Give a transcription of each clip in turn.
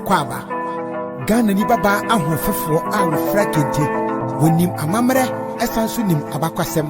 Akwaaba. Ghana ni baba ahofefo a wofra kente. Wonim amamre esanso nim abakwasem.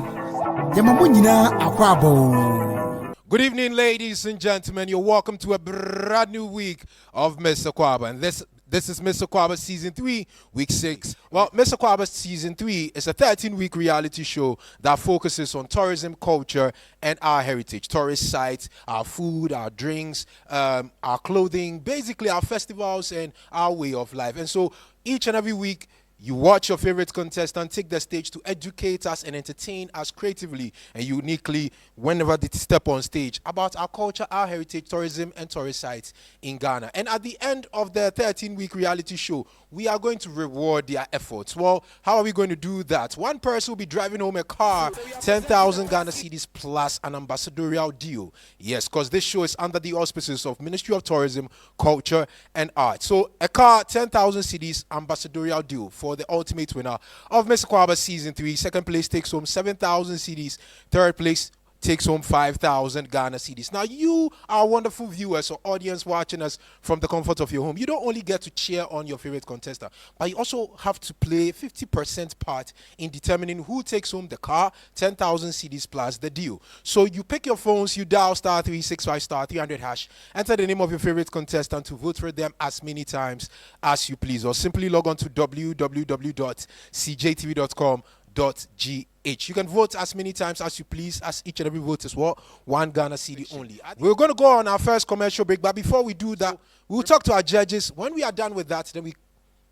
Yamamu nyina Akwaaba. Good evening, ladies and gentlemen. You're welcome to a brand new week of Miss Akwaaba. And this is Miss Akwaaba Season 3, Week 6. Well, Miss Akwaaba Season 3 is a 13-week reality show that focuses on tourism, culture, and our heritage. Tourist sites, our food, our drinks, our clothing, basically our festivals and our way of life. And so each and every week, you watch your favorite contestant take the stage to educate us and entertain us creatively and uniquely whenever they step on stage about our culture, our heritage, tourism, and tourist sites in Ghana. And at the end of the 13-week reality show, we are going to reward their efforts. Well, how are we going to do that? One person will be driving home a car, 10,000 Ghana cedis plus an ambassadorial deal. Yes, because this show is under the auspices of Ministry of Tourism, Culture, and Art. So a car, 10,000 cedis ambassadorial deal for the ultimate winner of Miss Akwaaba Season 3. Second place takes home 7,000 cedis. Third place takes home 5,000 Ghana cedis. Now, you are wonderful viewers or audience watching us from the comfort of your home. You don't only get to cheer on your favorite contestant, but you also have to play 50% part in determining who takes home the car, 10,000 cedis plus the deal. So you pick your phones, you dial *365 *300 hash, enter the name of your favorite contestant to vote for them as many times as you please, or simply log on to www.cjtv.com.gh. You can vote as many times as you please, as each and every vote is what? One Ghana cedi only. We're going to go on our first commercial break, but before we do that, we'll talk to our judges. When we are done with that, then we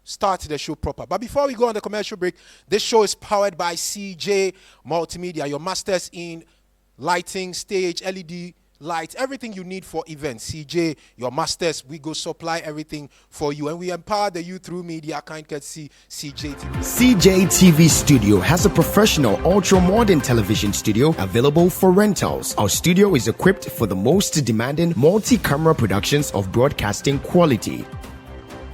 start the show proper. But before we go on the commercial break, this show is powered by CJ Multimedia, your masters in lighting, stage, LED lights, everything you need for events. CJ, your masters, we go supply everything for you, and we empower the youth through media. Kind courtesy CJ TV. CJ TV Studio has a professional ultra-modern television studio available for rentals. Our studio is equipped for the most demanding multi-camera productions of broadcasting quality.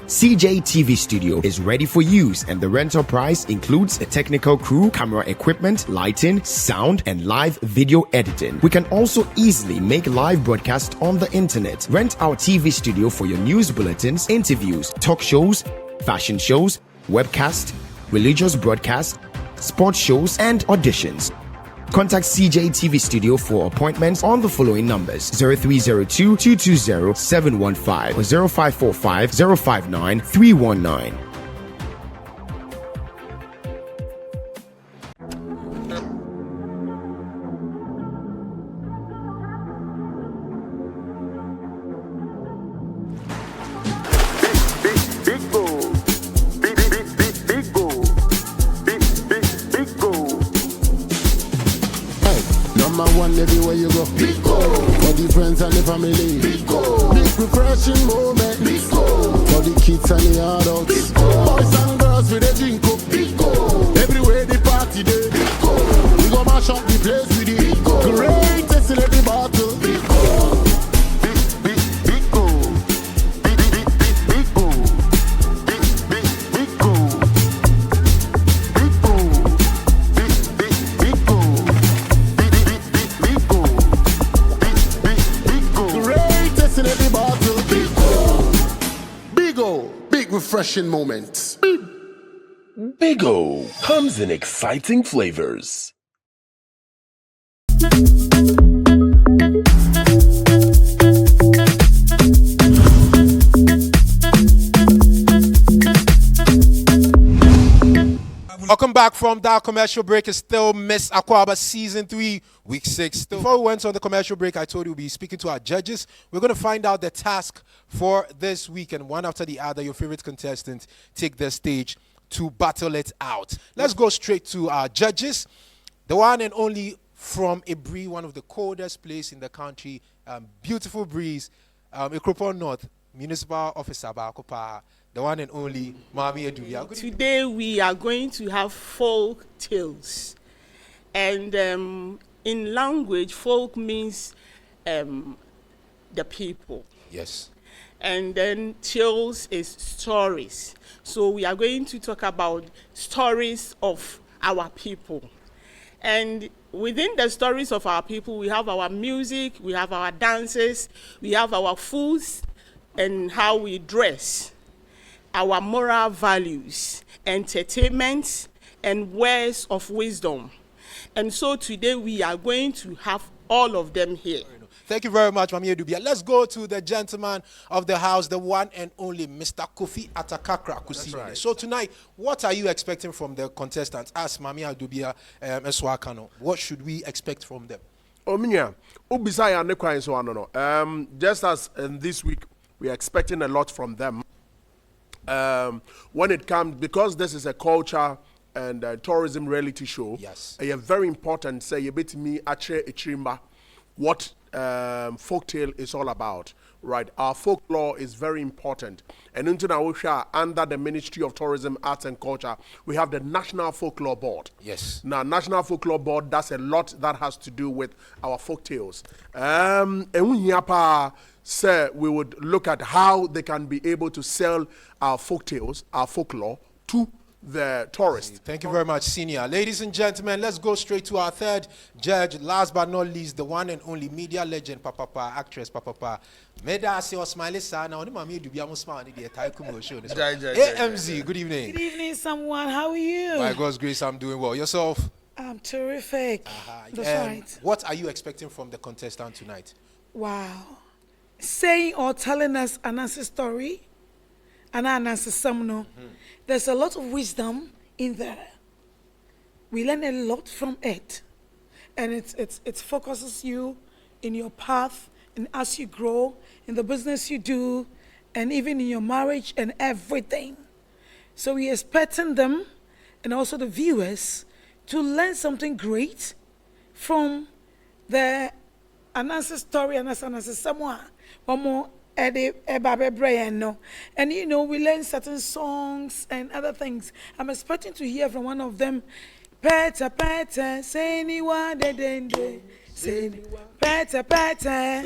CJ TV Studio is ready for use, and the rental price includes a technical crew, camera equipment, lighting, sound, and live video editing. We can also easily make live broadcasts on the internet. Rent our TV studio for your news bulletins, interviews, talk shows, fashion shows, webcasts, religious broadcasts, sports shows, and auditions. Contact CJ TV Studio for appointments on the following numbers: 0302-220-715 or 0545-059-319. Everywhere you go, big go. For the friends and the family, big go. Big refreshing moment, big go. For the kids and the adults, big go. Boys and girls with a drink up, big go. Everywhere the party day, big go. We go mash up the place with it, big go. Greatest in the battle, big go. Big go. Big go. Big go. Big refreshing moments. Big O comes in exciting flavors. Welcome back from that commercial break. It's still Miss Akwaaba Season 3, Week 6. Before we went on the commercial break, I told you we'll be speaking to our judges. We're going to find out the task for this week, and one after the other, your favorite contestant take the stage to battle it out. Let's go straight to our judges. The one and only from Ibri, one of the coldest places in the country. Beautiful breeze. Akwaaba North, Municipal Officer Akwaaba. The one and only Mami Eduvia. Today we are going to have folk tales, and in language, folk means the people. Yes. And then tales is stories. So we are going to talk about stories of our people. And within the stories of our people, we have our music, we have our dances, we have our foods, and how we dress. our moral values, entertainment, and words of wisdom. And so today we are going to have all of them here. Thank you very much, Mami Edubia. Let's go to the gentleman of the house, the one and only Mr. Kofi Atakakra Kusile. Right. So tonight, what are you expecting from the contestants? Ask Mami Edubia Eswakano. What should we expect from them? Just as this week, we are expecting a lot from them. When it comes, because this is a culture and tourism reality show, yes, a very important, say, a bit me, Ache Ichimba, what folktale is all about, right? Our folklore is very important. And in Tunawusha, under the Ministry of Tourism, Arts and Culture, we have the National Folklore Board. Yes. Now, National Folklore Board does a lot that has to do with our folktales. And we would look at how they can be able to sell our folktales, our folklore, to the tourists. Thank you very much, Senior. Ladies and gentlemen, let's go straight to our third judge. Last but not least, the one and only media legend, Papa, actress, Papa. Meda se smile sana. Now, mami do be almost smile. AMZ, good evening. Good evening, someone. How are you? By God's grace, I'm doing well. Yourself? I'm terrific. That's right. What are you expecting from the contestant tonight? Wow. Saying or telling us an answer story, an answer somno. There's a lot of wisdom in there. We learn a lot from it, and it focuses you in your path, and as you grow in the business you do, and even in your marriage and everything. So we're expecting them, and also the viewers, to learn something great from the answer story and answer someone. One more. And we learn certain songs and other things. I'm expecting to hear from one of them. Peta peta, say ni wa de dende. Peta peta,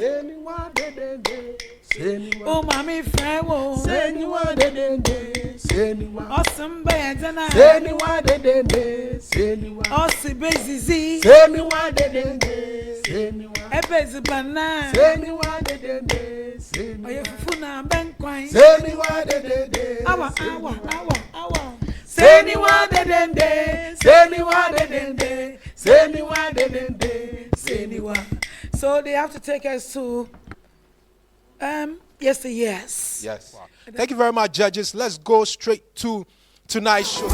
oh mami frewo. Say ni wa de dende. Awesome bayadana. Say ni wa de dende. Awesome bezizi. Say ni wa de dende. Ebezi bana. Say ni wa de dende. Oye fufuna benkwai. Say ni wa de dende. Awa. Say ni wa de dende. Say ni wa de dende. Say ni wa de dende. Say ni wa. So they have to take us to yes. Yes. Wow. Thank you very much, judges. Let's go straight to tonight's show.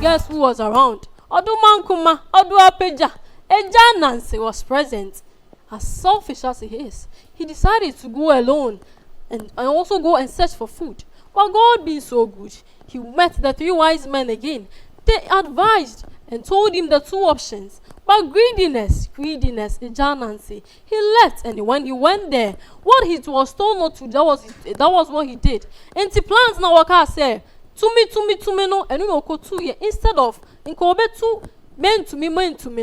Guess who was around? Odumankuma, Oduapeja, Eja Nancy was present. As selfish as he is, he decided to go alone and also go and search for food. But God being so good, he met the three wise men again. They advised and told him the two options. But greediness, Eja Nancy. He left, and when he went there, what he was told not to, that was what he did. And the plans now waka say, to me no, and no 2 years instead of inkobe 2 men to me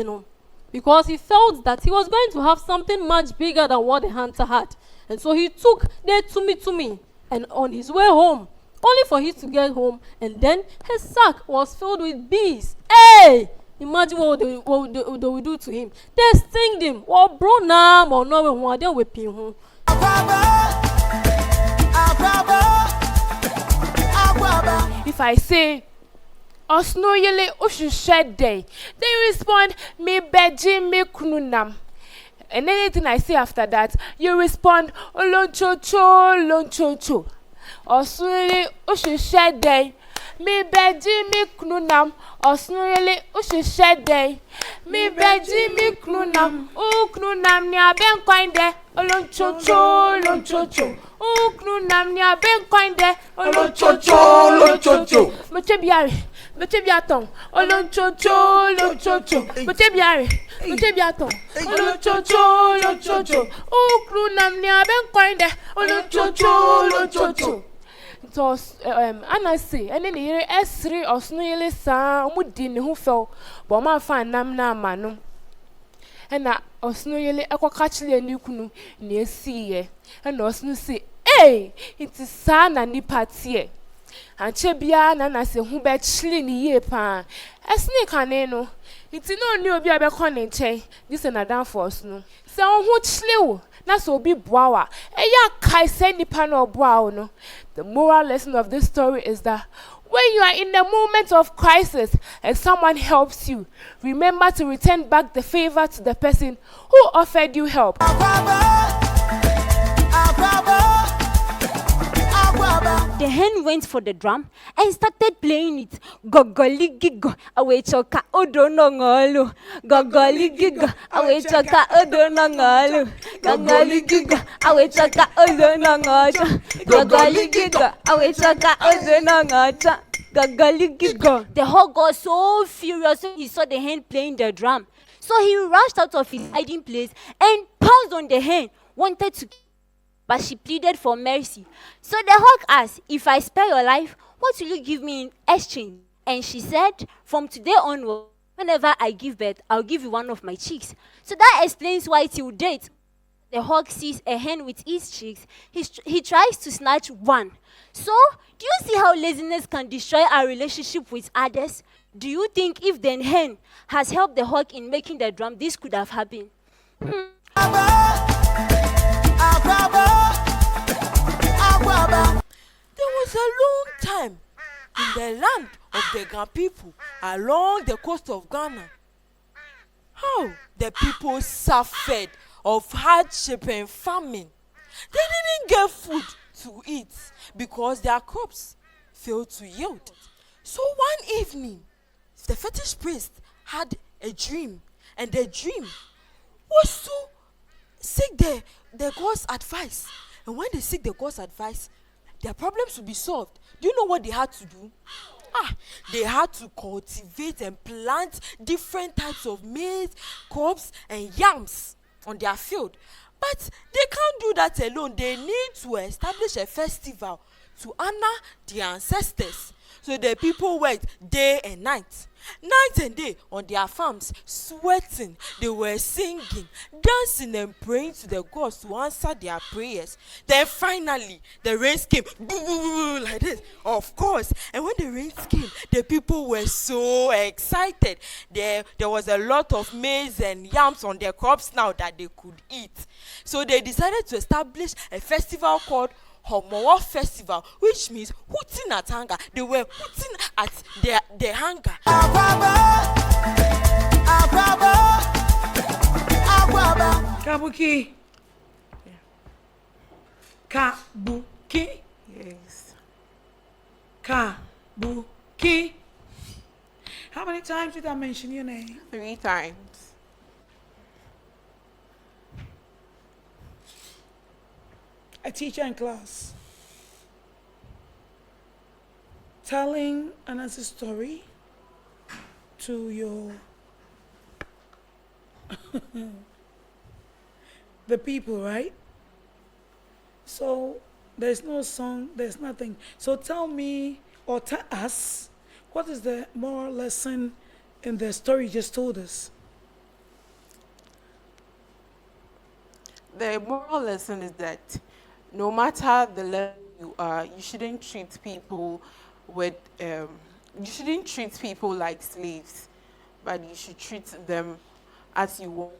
no. Because he felt that he was going to have something much bigger than what the hunter had. And so he took the to me and on his way home, only for him to get home, and then his sack was filled with bees. Hey! Imagine what they will do to him. They stinged him. Or bro nam or no one they whip him. If I say Osno yele ushished day, they respond me beji me kununam. And anything I say after that, you respond lonchocho. Osno yele ushished day, me beji me kununam. Osno yele ushished day, me beji me kununam. Kununam ni aben kwinde, lonchocho. Kununam ni aben kwinde, lonchocho. Mete biaton, lonchocho. Mete biaton, lonchocho. Kununam ni aben kwinde, lonchocho. So anasi ene ne yere esri osno yele sa omudi ne ho fel bo ma fa nam na amano ena osno yele ekoka chile ni kunu ne esiye ena osno si it is sa na ni patie Anche bia na na se hu be chili ni ye pa. Esne kane no. Iti no ni obi abekọ ne nche. This na down force no. Se hu chili wo na so obi boa wa. Eya kai se nipa na oboa wo no. The moral lesson of this story is that when you are in the moment of crisis and someone helps you, remember to return back the favor to the person who offered you help. The hen went for the drum and started playing it. Gogoli gigo, awe choka odonongolo. Gogoli gigo, awe choka odonongolo. Gogoli gigo, awe choka odonongolo. Gogoli gigo, awe choka odonongolo. Gogoli gigo. The hog got so furious when he saw the hen playing the drum. So he rushed out of his hiding place and pounced on the hen, wanted to, but she pleaded for mercy. So the hawk asked, if I spare your life, what will you give me in exchange? And she said, from today onward, whenever I give birth, I'll give you one of my chicks. So that explains why till date, the hawk sees a hen with its chicks, he tries to snatch one. So, do you see how laziness can destroy our relationship with others? Do you think if the hen has helped the hawk in making the drum, this could have happened? There was a long time in the land of the Ghana people along the coast of Ghana. How the people suffered of hardship and famine. They didn't get food to eat because their crops failed to yield. So one evening, the fetish priest had a dream, and the dream was to seek the God's advice. And when they seek the God's advice, their problems will be solved. Do you know what they had to do? They had to cultivate and plant different types of maize, crops, and yams on their field. But they can't do that alone. They need to establish a festival to honor their ancestors. So the people worked day and night and day on their farms, sweating. They were singing, dancing, and praying to the gods to answer their prayers. Then finally, the rains came, like this, of course. And when the rains came, the people were so excited. There was a lot of maize and yams on their crops now that they could eat. So they decided to establish a festival called Homowa Festival, which means hooting at hunger. They were hooting at their hunger. Kabuki. Kabuki. Yes. Kabuki. How many times did I mention your name? 3 times. A teacher in class telling another story to your the people, right? So there's no song, there's nothing. So tell me or tell us, what is the moral lesson in the story you just told us? The moral lesson is that no matter the level you are, you shouldn't treat people with you shouldn't treat people like slaves, but you should treat them as you want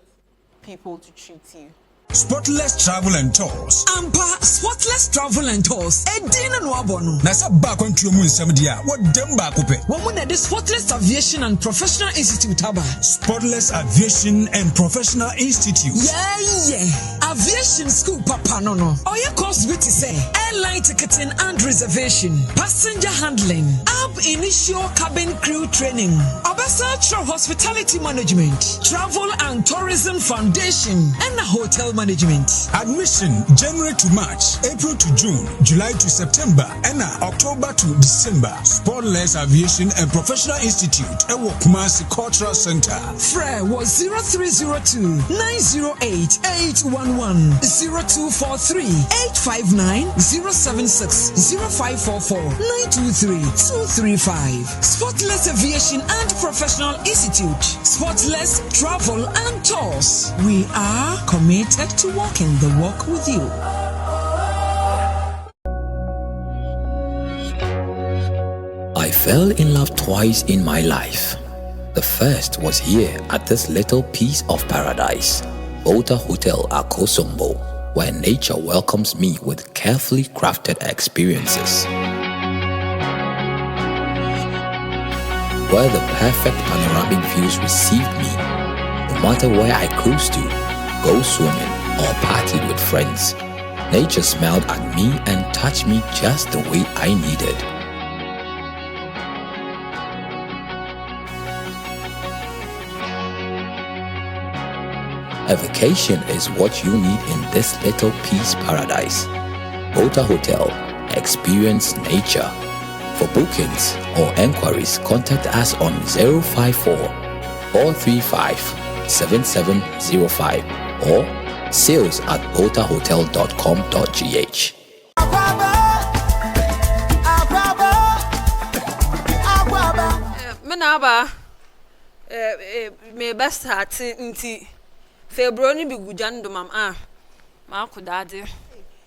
people to treat you. Spotless Travel and Tours. Ampa Spotless Travel and Tours. Edina no abono. Na sa ba kwantu mu nsem dia. What dem ba ko pe. Wo mu na the Spotless Aviation and Professional Institute aba. Spotless Aviation and Professional Institute. Yeah. Aviation school papa no no. Oya course bit say airline ticketing and reservation, passenger handling, ab initial cabin crew training, Obasa hospitality management, travel and tourism foundation, and hotel management. Admission January to March, April to June, July to September, and October to December. Spotless Aviation and Professional Institute, Ewo Kumasi Cultural Center. Frey was 0302 908 811 0243 859 076 0544 923 235. Spotless Aviation and Professional Institute. Spotless Travel and Tours. We are committed to walking the walk with you. fell in love twice in my life. The first was here at this little piece of paradise, Volta Hotel Akosombo, where nature welcomes me with carefully crafted experiences. Where the perfect panoramic views received me, no matter where I cruised to, go swimming or partied with friends, nature smiled at me and touched me just the way I needed. A vacation is what you need in this little peace paradise. Volta Hotel, experience nature. For bookings or enquiries, contact us on 054-435-7705 or sales@voltahotel.com.gh. Menaba me best hat nti February be gujando mam ma kudade.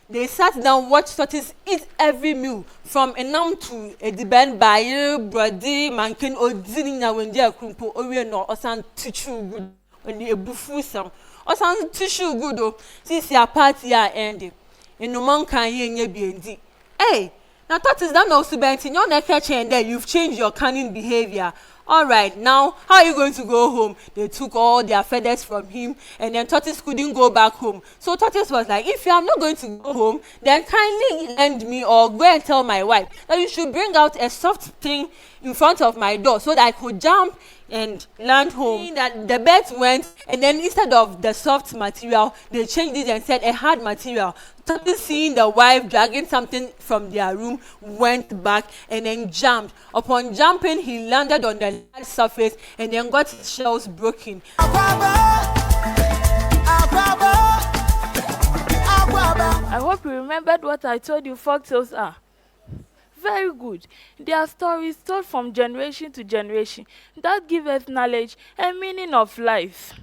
They sat down, watched tortoise eat every meal, from enam to a deben baye, brody, mankin, or dinner when they are crumple, or we no, or some tissue good, when they bufu some, or some tissue good, oh, since your party are ending. And no man can hear ye be. Hey, now tortoise that also bent in your neck and then you've changed your cunning behavior. All right, now how are you going to go home? They took all their feathers from him, and then Tortoise couldn't go back home. So Tortoise was like, if you are not going to go home, then kindly lend me or go and tell my wife that you should bring out a soft thing in front of my door so that I could jump and land home. That the birds went, and then instead of the soft material, they changed it and said a hard material. Tortoise, seeing the wife dragging something from their room, went back and then jumped. Upon jumping, he landed on the hard surface and then got his shells broken. I hope you remembered what I told you folktales are. Very good. They are stories told from generation to generation that give us knowledge and meaning of life.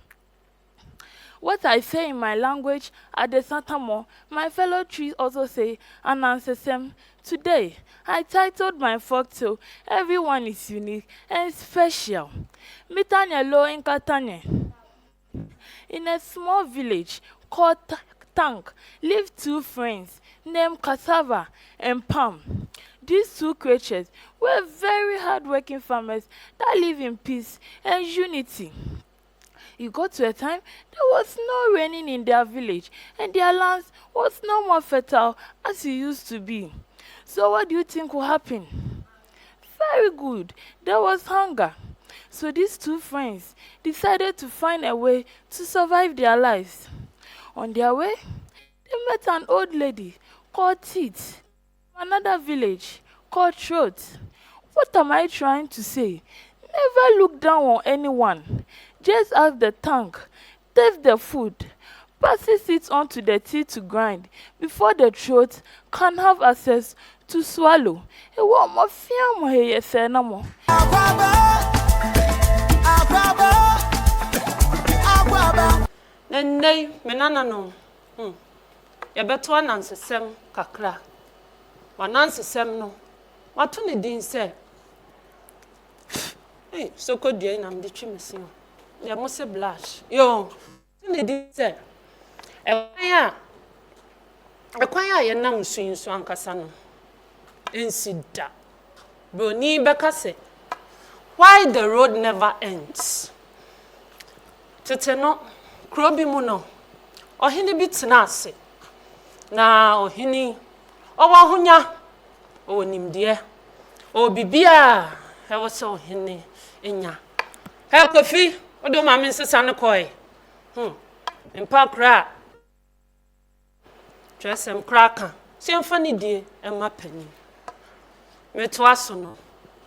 What I say in my language at the Santamo, my fellow trees also say and answer them. Today, I titled my folktale, Everyone is Unique and Special. Mitanya Lo in Katanya. In a small village called Tank lived two friends named Cassava and Palm. These two creatures were very hard-working farmers that live in peace and unity. It got to a time there was no raining in their village and their land was no more fertile as it used to be. So what do you think will happen? Very good. There was hunger. So these two friends decided to find a way to survive their lives. On their way, they met an old lady called Teeth from another village called Throat. What am I trying to say? Never look down on anyone. Just ask the tank, taste the food, passes it on to the teeth to grind before the throat can have access to swallow. Nene, menana no. Yabeto anansesem kakra. Wanansesem no. Watu ne din se. Hey, so could you na mdi chimisi. Ya mose blush. Yo. Ne din se. Ekwanya ye nam suinso ankasa no. Ensida. Broni beka se. Why the road never ends? Tete no. Krobi mu no ohini bi tena ase na ohini owo hunya o nimde o bibia e wo se ohini enya he kofi odo ma me nsesa ne koi mpa kra twesem kraka se mfa ne die e ma pani meto aso no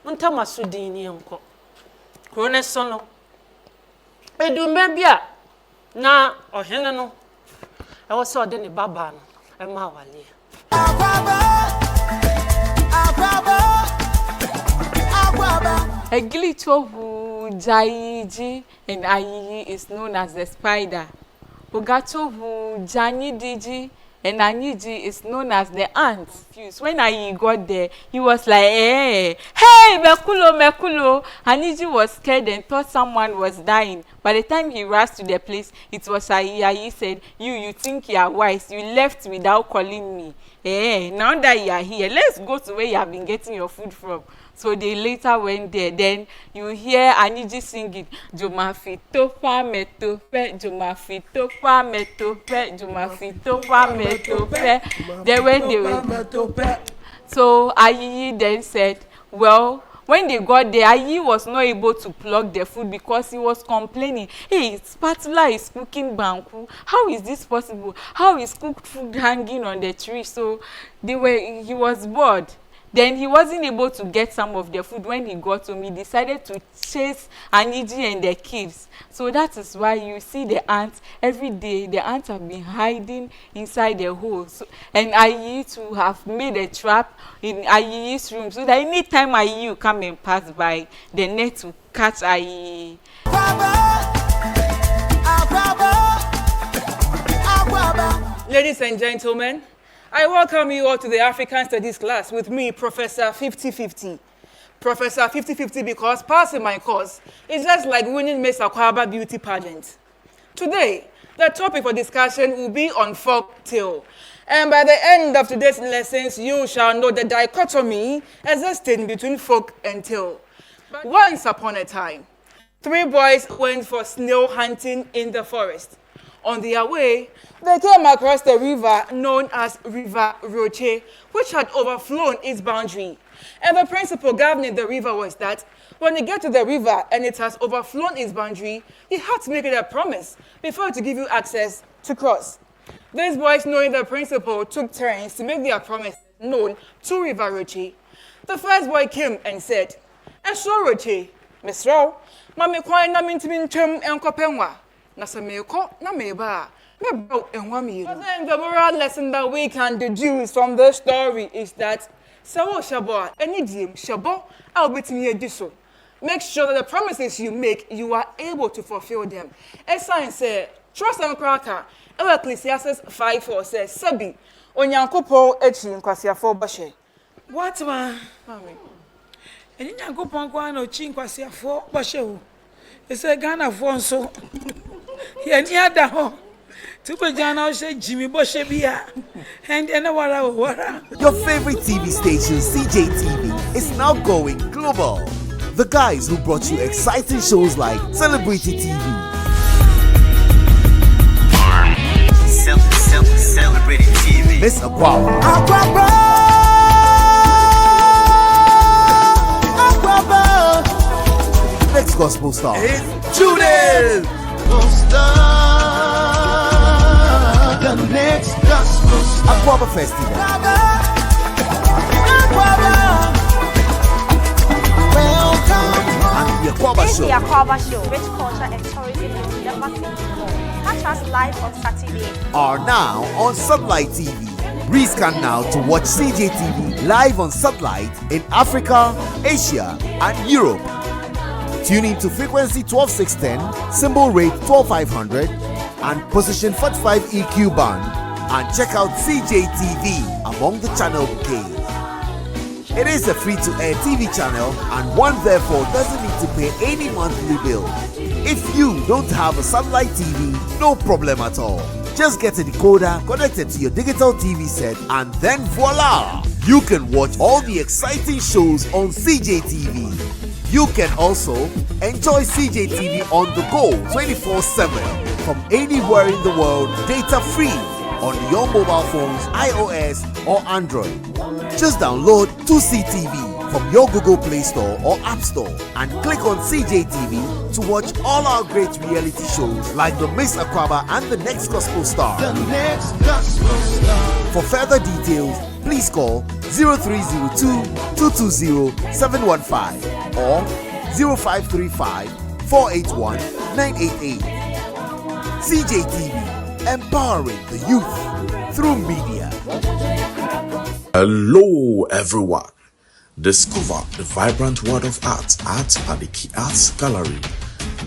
ntama so din ni enko krone so no edumba bia na ohene no e wo se ode ne baba no e ma wale A glitch who Jaiji and Ayi is known as the spider. Ugato who Jani Diji and Aniji is known as the aunt. When Ayi got there, he was like, hey, Mekulo. Aniji was scared and thought someone was dying. By the time he rushed to the place, it was Ayi. Ayi said, you think you are wise. You left without calling me. Hey, now that you are here, let's go to where you have been getting your food from. So they later went there. Then you hear Aniji singing, Jumafitopa metope, Jumafitopa metope, Jumafitopa metope. Then when they were, so Ayi then said, well, when they got there, Ayi was not able to plug the food because he was complaining. Hey, spatula is cooking banku. How is this possible? How is cooked food hanging on the tree? So he was bored. Then he wasn't able to get some of the food. When he got home, he decided to chase Aniji and the kids. So that is why you see the ants every day. The ants have been hiding inside the hole. So, and Ayi to have made a trap in Ayi's room so that anytime Ayi will come and pass by, the net will catch Ayi. Ladies and gentlemen, I welcome you all to the African Studies class with me, Professor 50-50. Professor 50-50 because passing my course is just like winning Miss Akwaaba beauty pageant. Today, the topic for discussion will be on folk tale. And by the end of today's lessons, you shall know the dichotomy existing between folk and tale. Once upon a time, 3 boys went for snail hunting in the forest. On their way, they came across the river known as River Roche, which had overflown its boundary. And the principle governing the river was that when you get to the river and it has overflown its boundary, you have to make it a promise before to give you access to cross. These boys, knowing the principle, took turns to make their promise known to River Roche. The first boy came and said, "Esro Roche, Miss Row, Mami Kwai na mintimin chum enkopenwa. Nasameko na meba." But then the moral lesson that we can deduce from this story is that Sawo Shabo, any dream, Shabo, I'll be to me so. Make sure that the promises you make, you are able to fulfill them. As science said, trust and cracker. Ecclesiastes 5:4 says, Sabi, Onyankopo etchi nkwasiafo bashe. What ma? And Yankopo kwano chinkwasiafo bashe. It's a Ghana phone so. Here near the home. Your favorite TV station, CJTV, is now going global. The guys who brought you exciting shows like Celebrity TV, Celebrity TV, Miss Akwaaba, Next Gospel Star, Judith. The next Gospel Star. Akwaaba Festival. Welcome. And the Akwaaba Show. The Akwaaba Show, rich culture and tourism you never seen before. Catch us live on Saturday. Are now on Satellite TV. Rescan now to watch CJTV live on satellite in Africa, Asia, and Europe. Tune in to frequency 12610, symbol rate 12500, and position 45 EQ band, and check out CJTV among the channel bouquet. It is a free-to-air TV channel, and one therefore doesn't need to pay any monthly bill. If you don't have a satellite TV, no problem at all. Just get a decoder connected to your digital TV set, and then voila! You can watch all the exciting shows on CJTV. You can also enjoy CJTV on the go 24/7 from anywhere in the world, data free on your mobile phones, iOS or Android. Just download 2CTV from your Google Play Store or App Store and click on CJTV to watch all our great reality shows like the Miss Akwaaba and the Next Gospel Star. The Next Gospel Star. For further details, please call 0302 220 715 or 0535 481 988. CJTV, empowering the youth through media. Hello everyone. Discover the vibrant world of art at Adiki Arts Gallery,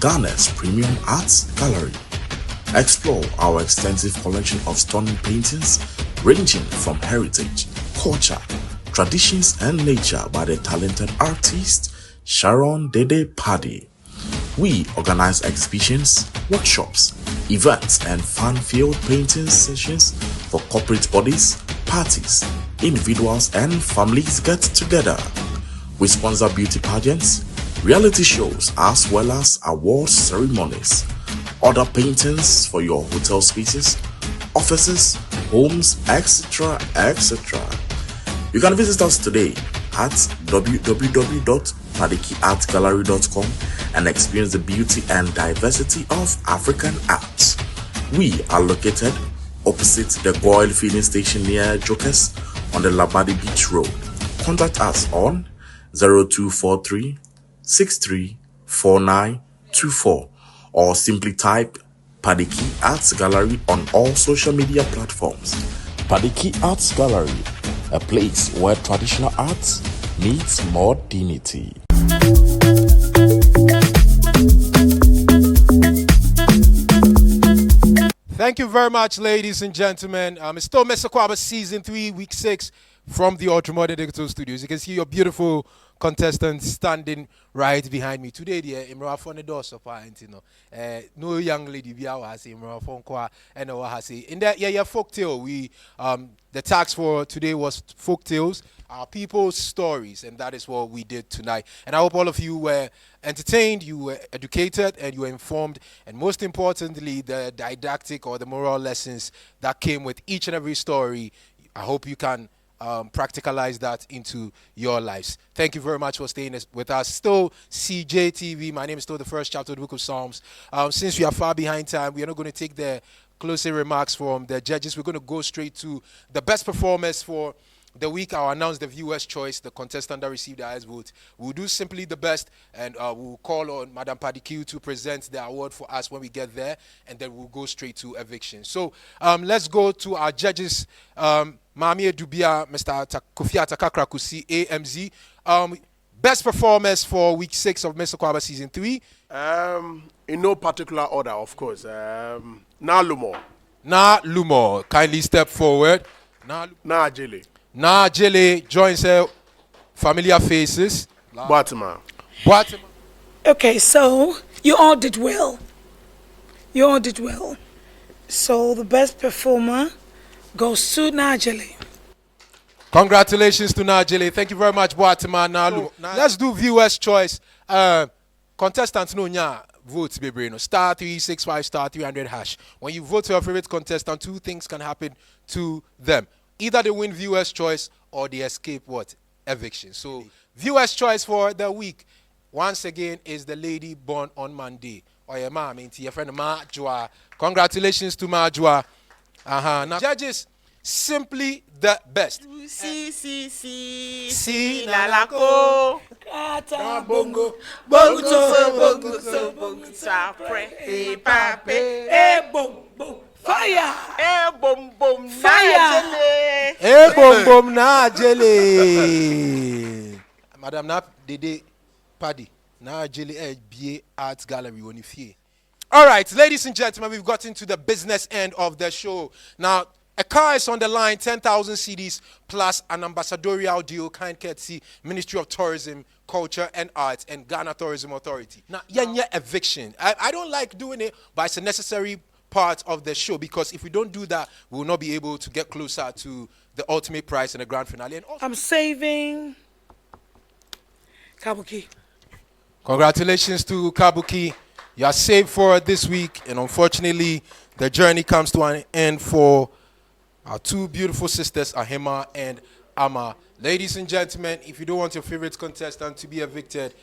Ghana's premium arts gallery. Explore our extensive collection of stunning paintings, ranging from heritage, culture, traditions, and nature by the talented artist Sharon Dede Paddy. We organize exhibitions, workshops, events, and fun-filled painting sessions for corporate bodies, parties, individuals, and families get together. We sponsor beauty pageants, reality shows, as well as award ceremonies. Order paintings for your hotel spaces, offices, homes, etc., etc. You can visit us today at www.padikiartgallery.com and experience the beauty and diversity of African art. We are located opposite the Goyle filling station near Jokers on the Labadi Beach Road. Contact us on 0243 634924 or simply type Padiki Arts Gallery on all social media platforms. Padiki Arts Gallery, a place where traditional arts meets modernity. Thank you very much, ladies and gentlemen. It's still Mr. Akwaaba Season 3, Week 6 from the Ultramodern Digital Studios. You can see your beautiful contestants standing right behind me. Today, the Imra for the door no young lady be our say Imra for kwa and our say in that folktale. We the task for today was folktales, our people's stories, and that is what we did tonight. And I hope all of you were entertained, you were educated, and you were informed, and most importantly, the didactic or the moral lessons that came with each and every story. I hope you can practicalize that into your lives. Thank you very much for staying with us. Still CJTV. My name is still the first chapter of the Book of Psalms. Since we are far behind time, we are not going to take the closing remarks from the judges. We're going to go straight to the best performers for the week. I'll announce the viewer's choice, the contestant that received the highest vote. We'll do simply the best, and we'll call on Madam Padikiu to present the award for us when we get there, and then we'll go straight to eviction. So let's go to our judges. Mami Dubia, Mr. Kofi Atakakra Kusi, AMZ. Best performers for week 6 of Mr. Akwaaba Season 3. In no particular order, of course. Na Lumo, kindly step forward. Na Jele. Na Jele joins her familiar faces. Batman. Okay, so you all did well. You all did well. So the best performer goes to Najeli. Congratulations to Najeli. Thank you very much, Boatima Nalu. Let's do viewers' choice. Contestants no nya votes baby no *365 *300 hash. When you vote for your favorite contestant, two things can happen to them. Either they win viewers' choice or they escape what? Eviction. So viewers' choice for the week once again is the lady born on Monday. Or your mom, your friend Ma Jua. Congratulations to Ma Jua. Now, judges, simply the best. Si la la ko. Kata bongo. Bongo so sapre. E pape. E bom bom. Fire. E bom bom. Fire. E bom bom na jele. Madam Nap Dede Paddy. Na jele BA Arts Gallery on ifie. All right, ladies and gentlemen, we've gotten to the business end of the show. Now, a car is on the line, 10,000 CDs plus an ambassadorial deal, kind courtesy, Ministry of Tourism, Culture and Arts, and Ghana Tourism Authority. Now, eviction. I don't like doing it, but it's a necessary part of the show because if we don't do that, we will not be able to get closer to the ultimate prize and the grand finale. And also, I'm saving Kabuki. Congratulations to Kabuki. You are saved for this week, and unfortunately, the journey comes to an end for our two beautiful sisters, Ahima and Ama. Ladies and gentlemen, if you don't want your favorite contestant to be evicted,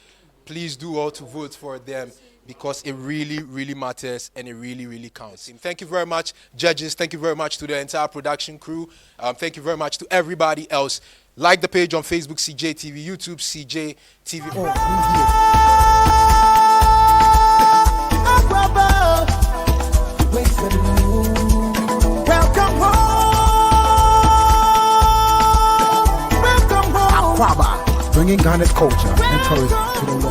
please do all to vote for them because it really, really matters and it really, really counts. And thank you very much, judges. Thank you very much to the entire production crew. Thank you very much to everybody else. Like the page on Facebook, CJTV, YouTube, CJTV. Welcome home. Akwaaba, bringing Ghana's culture and tourism to the world.